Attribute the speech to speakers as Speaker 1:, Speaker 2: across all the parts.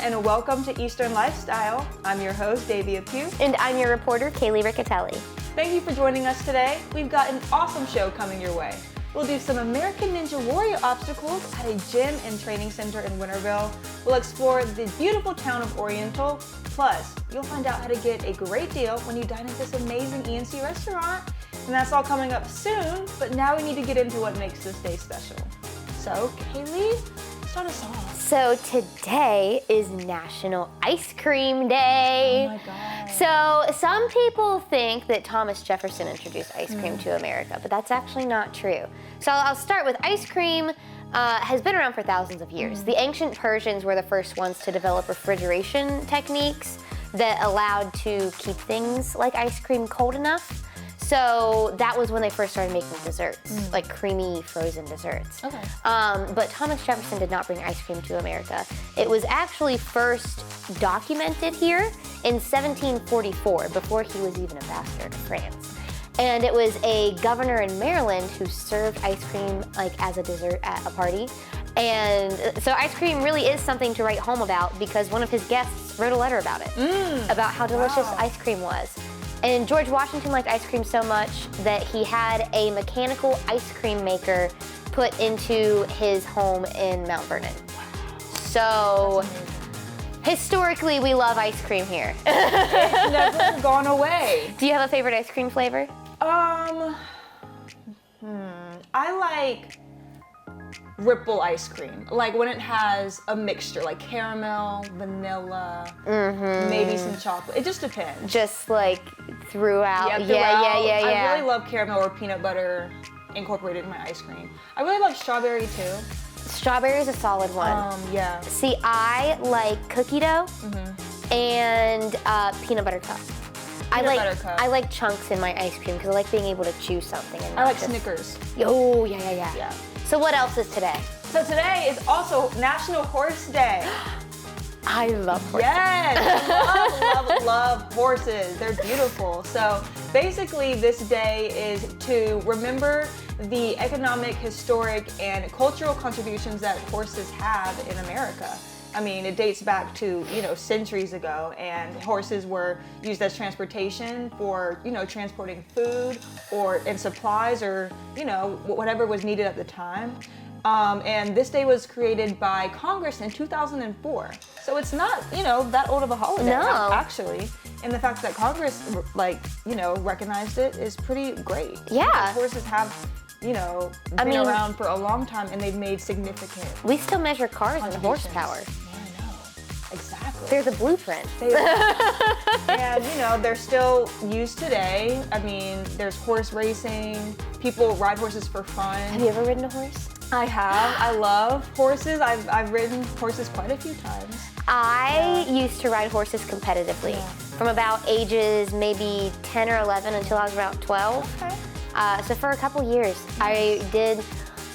Speaker 1: and welcome to Eastern Lifestyle. I'm your host, Davia Pugh.
Speaker 2: And I'm your reporter, Kaylee Riccatelli.
Speaker 1: Thank you for joining us today. We've got an awesome show coming your way. We'll do some American Ninja Warrior obstacles at a gym and training center in Winterville. We'll explore the beautiful town of Oriental. Plus, you'll find out how to get a great deal when you dine at this amazing ENC restaurant. And that's all coming up soon, but now we need to get into what makes this day special. So, Kaylee, start us off.
Speaker 2: So today is National Ice Cream Day.
Speaker 1: Oh my God.
Speaker 2: So some people think that Thomas Jefferson introduced ice cream to America, but that's actually not true. So I'll start with ice cream. Has been around for thousands of years. The ancient Persians were the first ones to develop refrigeration techniques that allowed to keep things like ice cream cold enough. So that was when they first started making desserts, like creamy frozen desserts.
Speaker 1: Okay.
Speaker 2: But Thomas Jefferson did not bring ice cream to America. It was actually first documented here in 1744, before he was even ambassador to France. And it was a governor in Maryland who served ice cream like as a dessert at a party. And so ice cream really is something to write home about because one of his guests wrote a letter about it, about how delicious ice cream was. And George Washington liked ice cream so much that he had a mechanical ice cream maker put into his home in Mount Vernon. So historically, we love ice cream here.
Speaker 1: It's never gone away.
Speaker 2: Do you have a favorite ice cream flavor?
Speaker 1: I like Ripple ice cream, like when it has a mixture, like caramel, vanilla, maybe some chocolate. It just depends.
Speaker 2: Just like throughout.
Speaker 1: Yeah. I really love caramel or peanut butter incorporated in my ice cream. I really love strawberry too.
Speaker 2: Strawberry is a solid one.
Speaker 1: Yeah.
Speaker 2: See, I like cookie dough and peanut butter cup. I like chunks in my ice cream because I like being able to chew something. And
Speaker 1: I like Snickers.
Speaker 2: Oh, yeah. So what else is today?
Speaker 1: So today is also National Horse Day.
Speaker 2: I love horses.
Speaker 1: Yes, I love horses. They're beautiful. So basically this day is to remember the economic, historic, and cultural contributions that horses have in America. I mean, it dates back to, centuries ago, and horses were used as transportation for, transporting food and supplies or, whatever was needed at the time. And this day was created by Congress in 2004. So it's not, that old of a holiday, actually. And the fact that Congress, recognized it is pretty great.
Speaker 2: Yeah.
Speaker 1: Because horses have been around for a long time, and they've made significant.
Speaker 2: We still measure cars in horsepower.
Speaker 1: Yeah, I know. Exactly.
Speaker 2: There's a blueprint.
Speaker 1: And they're still used today. I mean, there's horse racing. People ride horses for fun.
Speaker 2: Have you ever ridden a horse?
Speaker 1: I have. I love horses. I've ridden horses quite a few times.
Speaker 2: I used to ride horses competitively from about ages maybe 10 or 11 until I was about 12.
Speaker 1: Okay.
Speaker 2: So for a couple years, I did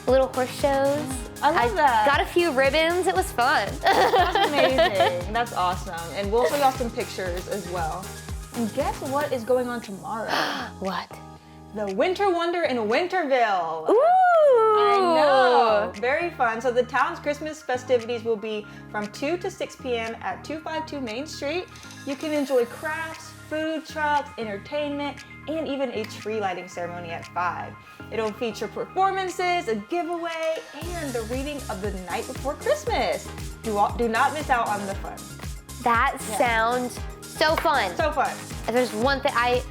Speaker 2: little horse shows.
Speaker 1: I love that.
Speaker 2: Got a few ribbons. It was fun.
Speaker 1: That's amazing. That's awesome. And we'll show y'all some pictures as well. And guess what is going on tomorrow?
Speaker 2: What?
Speaker 1: The Winter Wonder in Winterville.
Speaker 2: Ooh!
Speaker 1: I know. Very fun. So the town's Christmas festivities will be from 2 to 6 p.m. at 252 Main Street. You can enjoy crafts, food trucks, entertainment, and even a tree lighting ceremony at 5. It'll feature performances, a giveaway, and the reading of The Night Before Christmas. Do not miss out on the fun.
Speaker 2: That sounds so fun.
Speaker 1: So fun.
Speaker 2: If there's one thing, I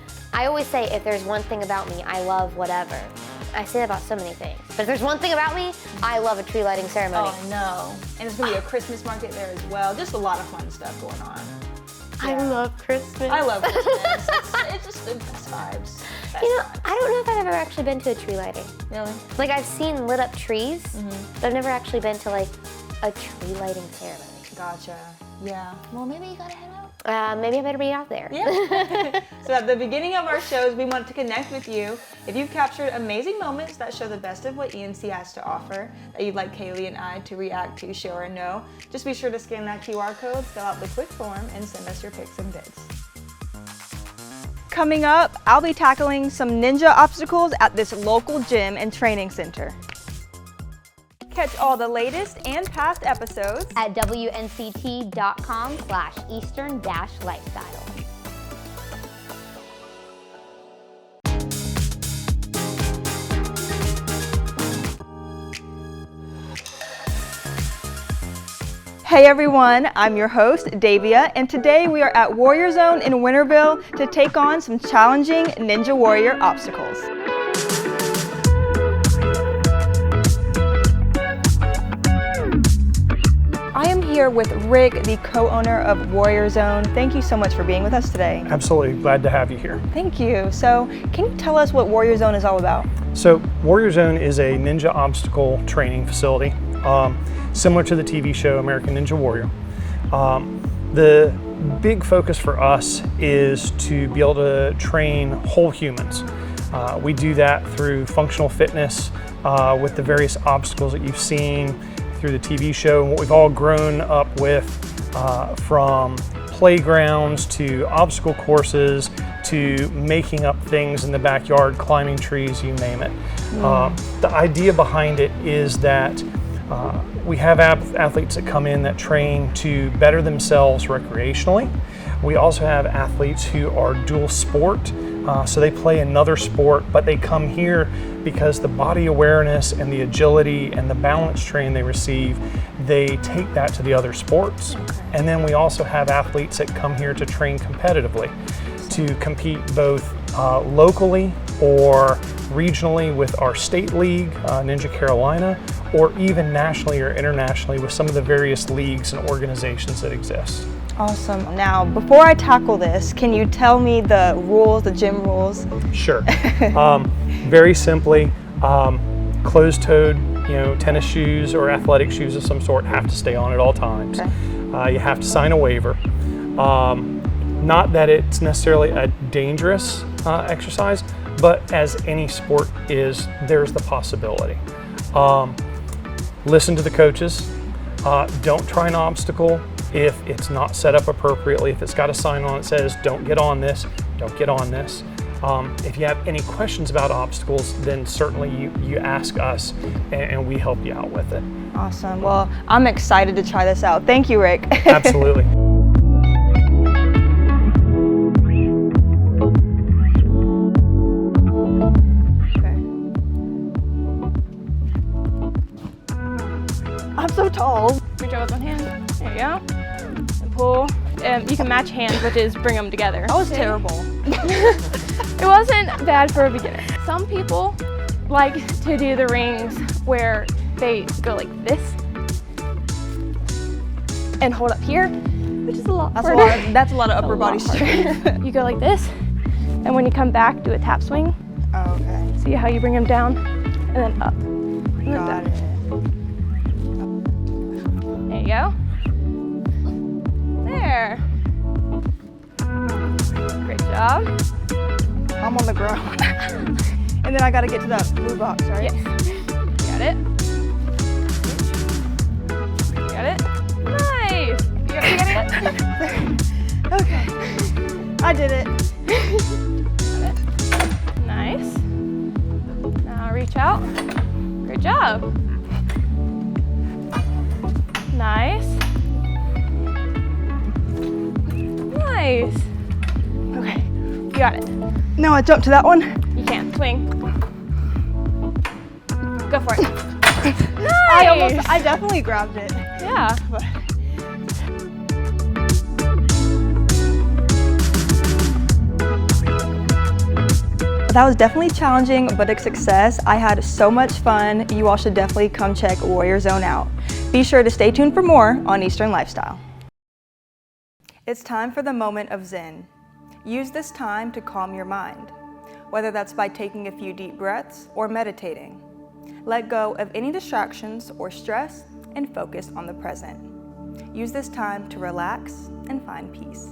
Speaker 2: always say, if there's one thing about me, I love whatever. I say that about so many things. But if there's one thing about me, I love a tree lighting ceremony.
Speaker 1: Oh, I know. And it's going to be a Christmas market there as well. Just a lot of fun stuff going on.
Speaker 2: I love Christmas.
Speaker 1: I love Christmas. it's just the best vibes.
Speaker 2: I don't know if I've ever actually been to a tree lighting.
Speaker 1: Really?
Speaker 2: Like, I've seen lit up trees, but I've never actually been to, like, a tree lighting ceremony.
Speaker 1: Gotcha. Yeah. Well, maybe you gotta head out.
Speaker 2: Maybe I better be out there.
Speaker 1: Yeah. So at the beginning of our shows, we want to connect with you. If you've captured amazing moments that show the best of what ENC has to offer, that you'd like Kaylee and I to react to, share, or know, just be sure to scan that QR code, fill out the quick form, and send us your pics and vids. Coming up, I'll be tackling some ninja obstacles at this local gym and training center. Catch all the latest and past episodes
Speaker 2: at WNCT.com/Eastern-Lifestyle.
Speaker 1: Hey everyone, I'm your host, Davia, and today we are at Warrior Zone in Winterville to take on some challenging Ninja Warrior obstacles. I am here with Rick, the co-owner of Warrior Zone. Thank you so much for being with us today.
Speaker 3: Absolutely, glad to have you here.
Speaker 1: Thank you. So, can you tell us what Warrior Zone is all about?
Speaker 3: So, Warrior Zone is a ninja obstacle training facility, similar to the TV show American Ninja Warrior. The big focus for us is to be able to train whole humans. We do that through functional fitness with the various obstacles that you've seen through the TV show and what we've all grown up with, from playgrounds to obstacle courses to making up things in the backyard, climbing trees, you name it. The idea behind it is that we have athletes that come in that train to better themselves recreationally. We also have athletes who are dual sport, so they play another sport, but they come here because the body awareness and the agility and the balance training they receive, they take that to the other sports. And then we also have athletes that come here to train competitively, to compete both locally or regionally with our state league, Ninja Carolina, or even nationally or internationally with some of the various leagues and organizations that exist.
Speaker 1: Awesome. Now, before I tackle this, can you tell me the rules, the gym rules?
Speaker 3: Sure. Very simply, closed-toed, tennis shoes or athletic shoes of some sort have to stay on at all times. Okay. You have to sign a waiver. Not that it's necessarily a dangerous exercise, but as any sport is, there's the possibility. Listen to the coaches. Don't try an obstacle if it's not set up appropriately. If it's got a sign on it that says, don't get on this, don't get on this. If you have any questions about obstacles, then certainly you ask us and we help you out with it.
Speaker 1: Awesome. Well, I'm excited to try this out. Thank you, Rick.
Speaker 3: Absolutely.
Speaker 1: I'm so tall.
Speaker 4: Reach out with one hand. There you go. And pull. You can match hands, which is bring them together.
Speaker 1: That was terrible.
Speaker 4: It wasn't bad for a beginner. Some people like to do the rings where they go like this and hold up here, which is a lot harder.
Speaker 1: That's a lot of upper body strength.
Speaker 4: You go like this, and when you come back, do a tap swing.
Speaker 1: Oh, okay.
Speaker 4: See how you bring them down and then up. And then
Speaker 1: Got
Speaker 4: down.
Speaker 1: it.
Speaker 4: There you go. There. Great job.
Speaker 1: I'm on the ground. And then I gotta get to that blue box, right?
Speaker 4: Yes. Got it. Got it. Nice. You got it.
Speaker 1: Okay. I did it.
Speaker 4: Got it. Nice. Now reach out. Great job. Nice. Nice. Okay, you got it.
Speaker 1: Now I jump to that one.
Speaker 4: You can. Swing. Go for it. Nice.
Speaker 1: I definitely grabbed it.
Speaker 4: Yeah.
Speaker 1: But that was definitely challenging, but a success. I had so much fun. You all should definitely come check Warrior Zone out. Be sure to stay tuned for more on Eastern Lifestyle. It's time for the moment of Zen. Use this time to calm your mind, whether that's by taking a few deep breaths or meditating. Let go of any distractions or stress and focus on the present. Use this time to relax and find peace.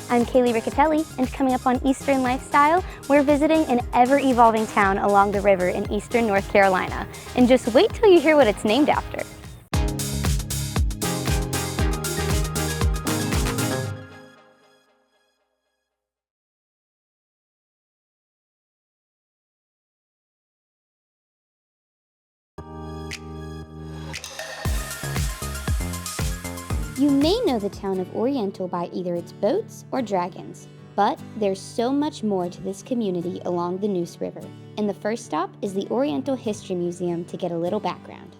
Speaker 5: I'm Kaylee Riccatelli, and coming up on Eastern Lifestyle, we're visiting an ever-evolving town along the river in eastern North Carolina. And just wait till you hear what it's named after. You may know the town of Oriental by either its boats or dragons, but there's so much more to this community along the Neuse River. And the first stop is the Oriental History Museum to get a little background.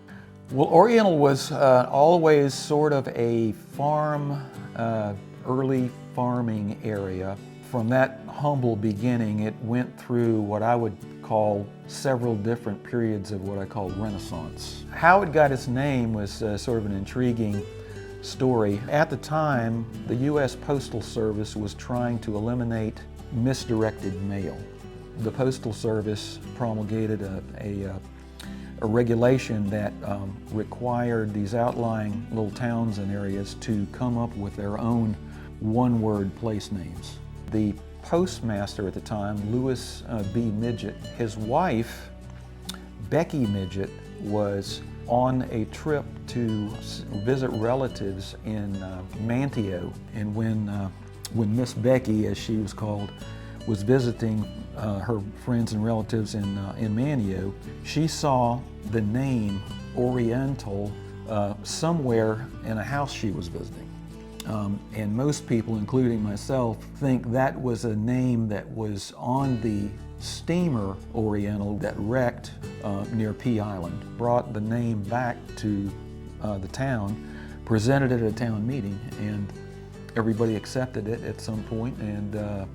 Speaker 6: Well, Oriental was always sort of a farm, early farming area. From that humble beginning, it went through what I would call several different periods of what I call Renaissance. How it got its name was sort of an intriguing story. At the time, the U.S. Postal Service was trying to eliminate misdirected mail. The Postal Service promulgated a regulation that required these outlying little towns and areas to come up with their own one-word place names. The postmaster at the time, Lewis B. Midget, his wife, Becky Midget, was on a trip to visit relatives in Manteo, and when Miss Becky, as she was called, was visiting her friends and relatives in Manteo, she saw the name Oriental somewhere in a house she was visiting. And most people, including myself, think that was a name that was on the steamer Oriental that wrecked near Pea Island. Brought the name back to the town, presented it at a town meeting, and everybody accepted it at some point, and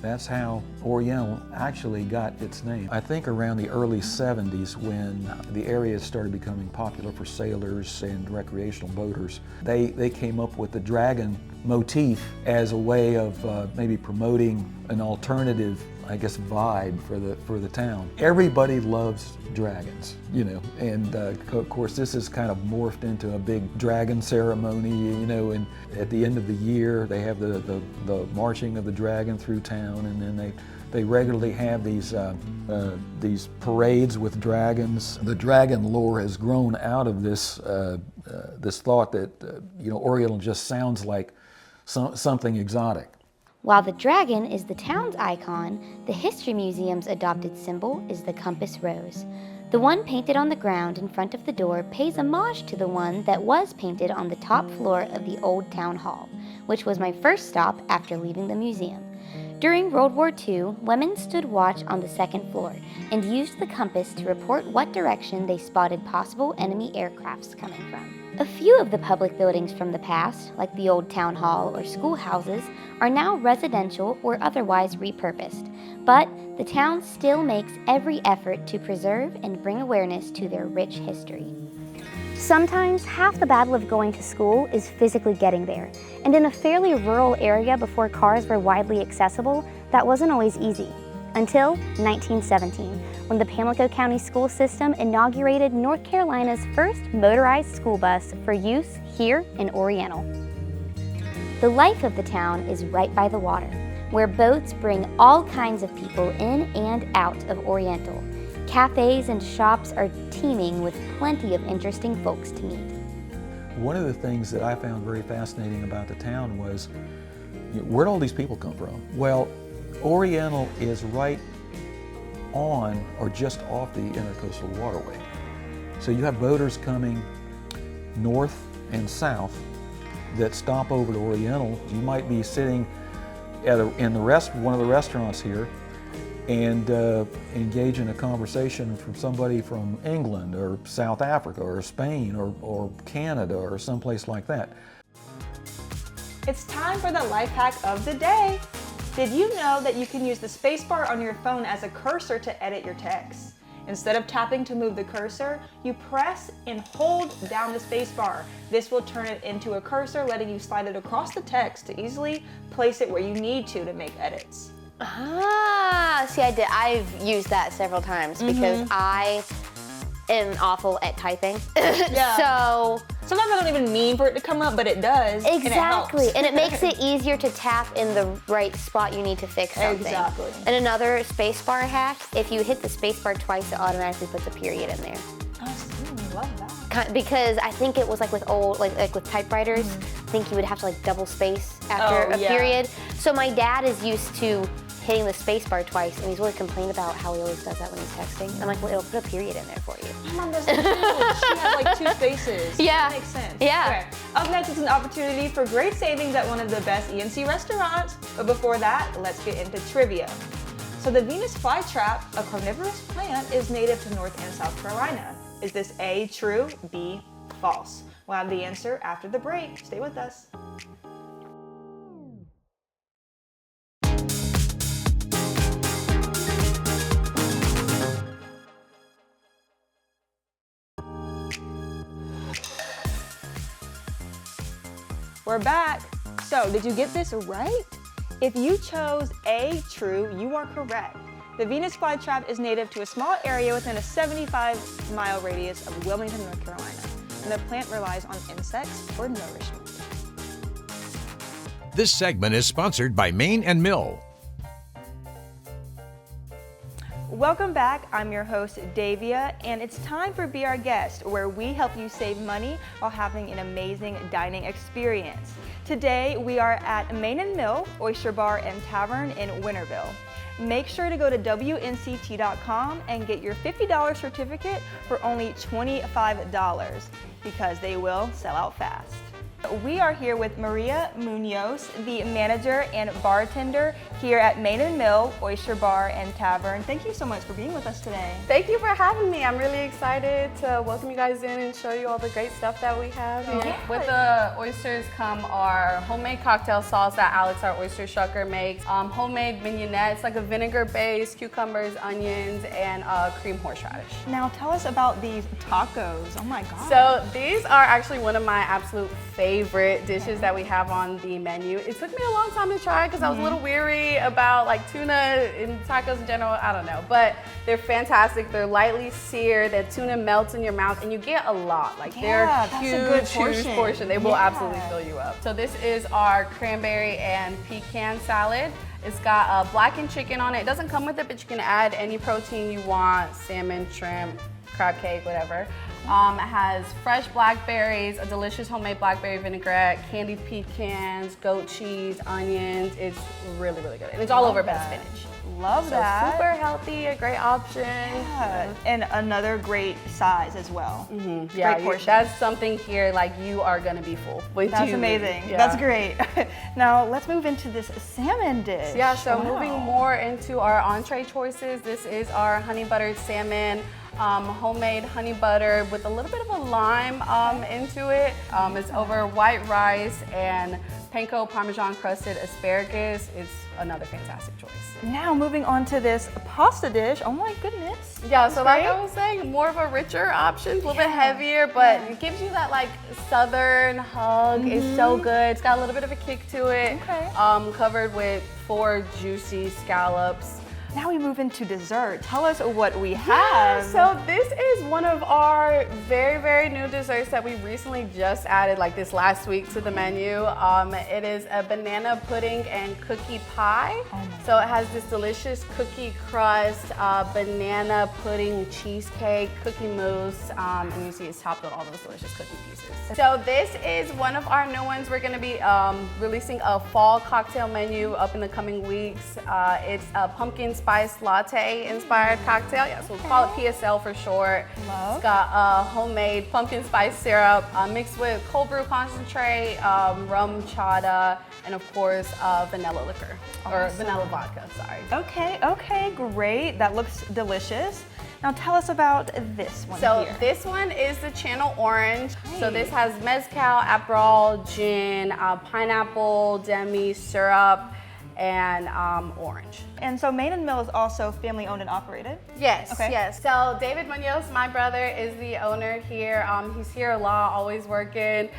Speaker 6: that's how Oriental actually got its name. I think around the early 70s, when the area started becoming popular for sailors and recreational boaters, they came up with the dragon motif as a way of maybe promoting an alternative, I guess, vibe for the town. Everybody loves dragons, you know, and of course this is kind of morphed into a big dragon ceremony, you know, and at the end of the year they have the marching of the dragon through town, and then they regularly have these parades with dragons. The dragon lore has grown out of this this thought that you know, Oriental just sounds like something exotic.
Speaker 5: While the dragon is the town's icon, the History Museum's adopted symbol is the compass rose. The one painted on the ground in front of the door pays homage to the one that was painted on the top floor of the old town hall, which was my first stop after leaving the museum. During World War II, women stood watch on the second floor and used the compass to report what direction they spotted possible enemy aircrafts coming from. A few of the public buildings from the past, like the old town hall or schoolhouses, are now residential or otherwise repurposed, but the town still makes every effort to preserve and bring awareness to their rich history. Sometimes half the battle of going to school is physically getting there, and in a fairly rural area before cars were widely accessible, that wasn't always easy. Until 1917, when the Pamlico County School System inaugurated North Carolina's first motorized school bus for use here in Oriental. The life of the town is right by the water, where boats bring all kinds of people in and out of Oriental. Cafes and shops are teeming with plenty of interesting folks to meet.
Speaker 6: One of the things that I found very fascinating about the town was, you know, where'd all these people come from? Well, Oriental is right on or just off the Intercoastal Waterway. So you have boaters coming north and south that stop over to Oriental. You might be sitting at one of the restaurants here and engage in a conversation from somebody from England or South Africa or Spain or Canada or someplace like that.
Speaker 1: It's time for the life hack of the day. Did you know that you can use the spacebar on your phone as a cursor to edit your text? Instead of tapping to move the cursor, you press and hold down the spacebar. This will turn it into a cursor, letting you slide it across the text to easily place it where you need to make edits.
Speaker 2: Ah, see, I've used that several times because I am awful at typing.
Speaker 1: Yeah.
Speaker 2: So
Speaker 1: Sometimes I don't even mean for it to come up, but it does.
Speaker 2: exactly,
Speaker 1: And
Speaker 2: and it makes it easier to tap in the right spot you need to fix something.
Speaker 1: Exactly.
Speaker 2: And another spacebar hack: if you hit the spacebar twice, it automatically puts a period in there.
Speaker 1: I love that.
Speaker 2: Because I think it was like with old, like with typewriters, I think you would have to like double space after
Speaker 1: Oh,
Speaker 2: a
Speaker 1: yeah.
Speaker 2: period. So my dad is used to hitting the space bar twice, and he's always complained about how he always does that when he's texting. I'm like, well, it'll put a period in there for you.
Speaker 1: My mom does that too. She has like 2 spaces.
Speaker 2: Yeah.
Speaker 1: That makes sense.
Speaker 2: Yeah.
Speaker 1: Okay. Up next is an opportunity for great savings at one of the best ENC restaurants. But before that, let's get into trivia. So the Venus flytrap, a carnivorous plant, is native to North and South Carolina. Is this A, true, B, false? We'll have the answer after the break. Stay with us. We're back. So, did you get this right? If you chose A, true, you are correct. The Venus flytrap is native to a small area within a 75-mile radius of Wilmington, North Carolina, and the plant relies on insects for nourishment.
Speaker 7: This segment is sponsored by Main and Mill.
Speaker 1: Welcome back. I'm your host, Davia, and it's time for Be Our Guest, where we help you save money while having an amazing dining experience. Today, we are at Main and Mill, Oyster Bar and Tavern in Winterville. Make sure to go to WNCT.com and get your $50 certificate for only $25 because they will sell out fast. We are here with Maria Munoz, the manager and bartender here at Main and Mill, Oyster Bar and Tavern. Thank you so much for being with us today.
Speaker 8: Thank you for having me. I'm really excited to welcome you guys in and show you all the great stuff that we have here.
Speaker 1: Yeah.
Speaker 8: With the oysters come our homemade cocktail sauce that Alex, our oyster shucker, makes. Homemade vignettes, like a vinegar-based, cucumbers, onions, and cream horseradish.
Speaker 1: Now tell us about these tacos. Oh my God.
Speaker 8: So these are actually one of my absolute favorite dishes that we have on the menu. It took me a long time to try because I was a little weary about like tuna and tacos in general. I don't know, but they're fantastic. They're lightly seared. The tuna melts in your mouth, and you get a lot. Like
Speaker 1: Yeah,
Speaker 8: they're
Speaker 1: that's
Speaker 8: huge,
Speaker 1: a good
Speaker 8: huge portion. They will absolutely fill you up. So this is our cranberry and pecan salad. It's got blackened chicken on it. It doesn't come with it, but you can add any protein you want: salmon, shrimp, crab cake, whatever. It has fresh blackberries, a delicious homemade blackberry vinaigrette, candied pecans, goat cheese, onions. It's really, really good. And it's all over bed spinach.
Speaker 1: Love
Speaker 8: So
Speaker 1: that.
Speaker 8: super healthy, a great option.
Speaker 1: Yeah. And another great size as well.
Speaker 8: Yeah,
Speaker 1: Great portion.
Speaker 8: that's something here, like you are gonna be full.
Speaker 1: That's amazing.
Speaker 8: Yeah.
Speaker 1: That's great. Now let's move into this salmon dish.
Speaker 8: Yeah, so
Speaker 1: Wow.
Speaker 8: moving more into our entree choices, this is our honey buttered salmon. Homemade honey butter with a little bit of a lime into it. It's over white rice and panko Parmesan crusted asparagus. It's another fantastic choice.
Speaker 1: Now moving on to this pasta dish. Oh my goodness.
Speaker 8: Yeah, so like
Speaker 1: great.
Speaker 8: I was saying, more of a richer option, a little bit heavier, but it gives you that like southern hug. It's so good. It's got a little bit of a kick to it.
Speaker 1: Okay.
Speaker 8: Covered with 4 juicy scallops.
Speaker 1: Now we move into dessert. Tell us what we
Speaker 8: Yeah,
Speaker 1: have.
Speaker 8: so this is one of our very, very new desserts that we recently just added like this last week to the menu. It is a banana pudding and cookie pie. So it has this delicious cookie crust, banana pudding cheesecake, cookie mousse, and you see it's topped with all those delicious cookie pieces. So this is one of our new ones. We're gonna be releasing a fall cocktail menu up in the coming weeks. It's a pumpkin spice latte inspired cocktail. Yeah, so we call it PSL for short.
Speaker 1: Love.
Speaker 8: It's got homemade pumpkin spice syrup mixed with cold brew concentrate, rum chata, and of course vanilla liquor, or vanilla vodka, sorry.
Speaker 1: Okay, great. That looks delicious. Now tell us about this one
Speaker 8: So
Speaker 1: here.
Speaker 8: this one is the Channel Orange. So this has mezcal, Aperol, gin, pineapple, demi, syrup, and orange.
Speaker 1: And so Main and Mill is also family owned and operated?
Speaker 8: Yes,
Speaker 1: Okay.
Speaker 8: yes. So David Munoz, my brother, is the owner here. He's here a lot, always working.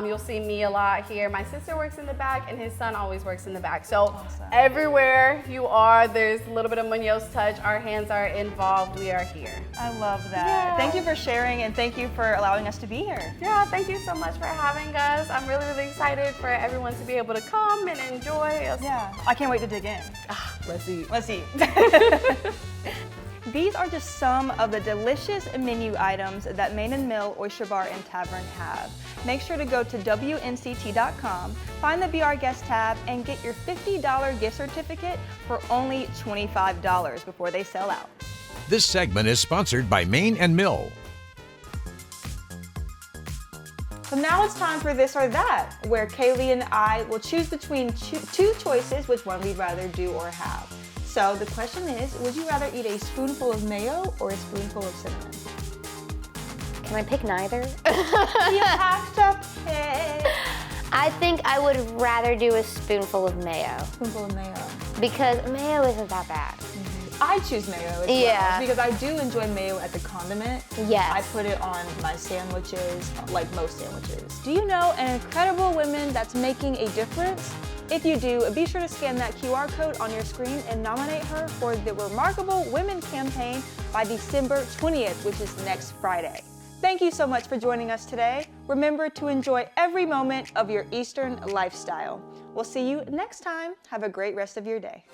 Speaker 8: You'll see me a lot here. My sister works in the back and his son always works in the back. So everywhere you are, there's a little bit of Munoz touch. Our hands are involved. We are here.
Speaker 1: I love that.
Speaker 8: Yeah.
Speaker 1: Thank you for sharing and thank you for allowing us to be here.
Speaker 8: Yeah, thank you so much for having us. I'm really, really excited for everyone to be able to come and enjoy.
Speaker 1: Yeah, I can't wait to dig in.
Speaker 8: Let's eat.
Speaker 1: Let's eat. These are just some of the delicious menu items that Main and Mill, Oyster Bar, and Tavern have. Make sure to go to WNCT.com, find the Be Our Guest tab, and get your $50 gift certificate for only $25 before they sell out.
Speaker 7: This segment is sponsored by Main and Mill.
Speaker 1: So now it's time for This or That, where Kaylee and I will choose between two choices which one we'd rather do or have. So the question is, would you rather eat a spoonful of mayo or a spoonful of cinnamon?
Speaker 2: Can I pick neither?
Speaker 1: You have to pick.
Speaker 2: I think I would rather do a spoonful of mayo
Speaker 1: Spoonful of mayo.
Speaker 2: because mayo isn't that bad.
Speaker 1: I choose mayo as
Speaker 2: Yeah.
Speaker 1: well because I do enjoy mayo as a condiment.
Speaker 2: Yes.
Speaker 1: I put it on my sandwiches, like most sandwiches. Do you know an incredible woman that's making a difference? If you do, be sure to scan that QR code on your screen and nominate her for the Remarkable Women campaign by December 20th, which is next Friday. Thank you so much for joining us today. Remember to enjoy every moment of your Eastern lifestyle. We'll see you next time. Have a great rest of your day.